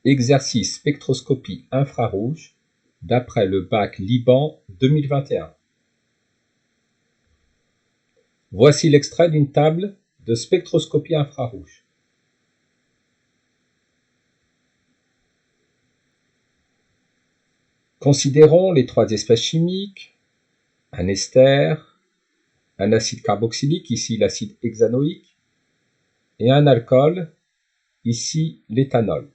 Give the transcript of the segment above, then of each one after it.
Exercice spectroscopie infrarouge d'après le bac Liban 2021. Voici l'extrait d'une table de spectroscopie infrarouge. Considérons les trois espèces chimiques, un ester, un acide carboxylique, ici l'acide hexanoïque, et un alcool, ici l'éthanol.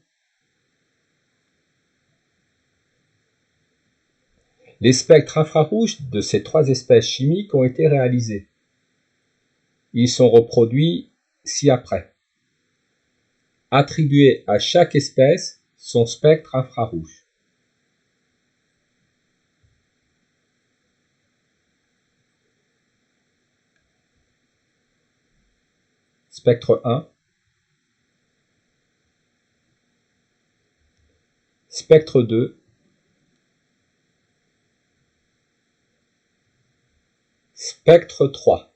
Les spectres infrarouges de ces trois espèces chimiques ont été réalisés. Ils sont reproduits ci-après. Attribuez à chaque espèce son spectre infrarouge. Spectre 1, spectre 2, spectre 3.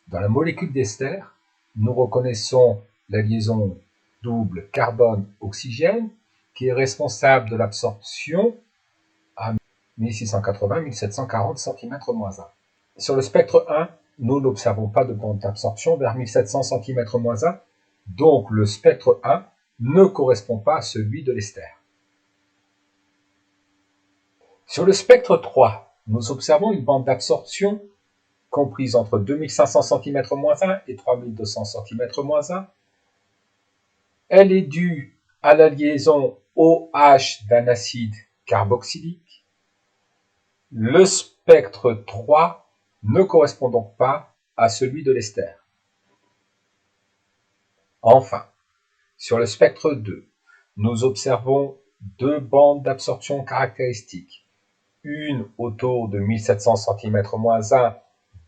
Dans la molécule d'ester, nous reconnaissons la liaison double carbone-oxygène qui est responsable de l'absorption à 1680-1740 cm-1. Sur le spectre 1, nous n'observons pas de bande d'absorption vers 1700 cm-1, donc le spectre 1 ne correspond pas à celui de l'ester. Sur le spectre 3, nous observons une bande d'absorption comprise entre 2500 cm-1 et 3200 cm-1. Elle est due à la liaison OH d'un acide carboxylique. Le spectre 3 ne correspond donc pas à celui de l'ester. Enfin, sur le spectre 2, nous observons deux bandes d'absorption caractéristiques. Une autour de 1700 cm-1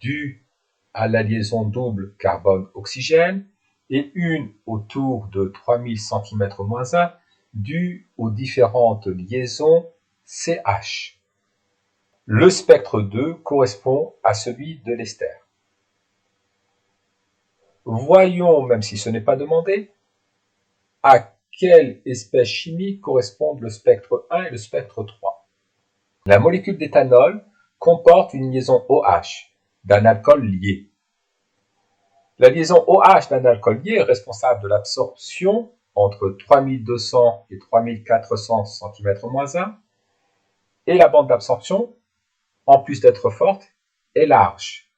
due à la liaison double carbone-oxygène et une autour de 3000 cm-1 due aux différentes liaisons CH. Le spectre 2 correspond à celui de l'ester. Voyons, même si ce n'est pas demandé, à quelle espèce chimique correspondent le spectre 1 et le spectre 3. La molécule d'éthanol comporte une liaison OH d'un alcool lié. La liaison OH d'un alcool lié est responsable de l'absorption entre 3200 et 3400 cm-1 et la bande d'absorption, en plus d'être forte, est large.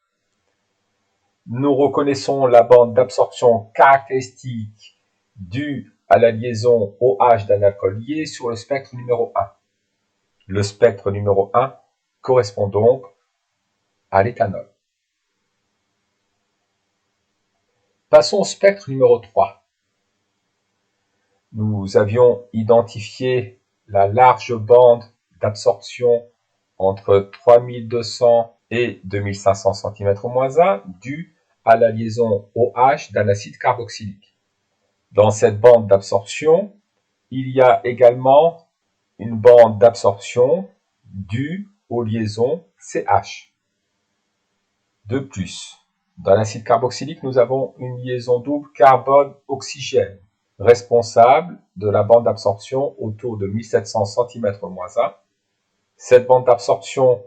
Nous reconnaissons la bande d'absorption caractéristique due à la liaison OH d'un alcool lié sur le spectre numéro 1. Le spectre numéro 1 correspond donc à l'éthanol. Passons au spectre numéro 3. Nous avions identifié la large bande d'absorption entre 3200 et 2500 cm-1 due à la liaison OH d'un acide carboxylique. Dans cette bande d'absorption, il y a également une bande d'absorption due aux liaisons CH. De plus, dans l'acide carboxylique, nous avons une liaison double carbone-oxygène, responsable de la bande d'absorption autour de 1700 cm-1. Cette bande d'absorption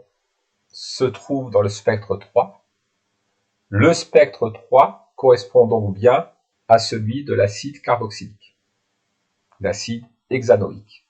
se trouve dans le spectre 3. Le spectre 3 correspond donc bien à celui de l'acide carboxylique, l'acide hexanoïque.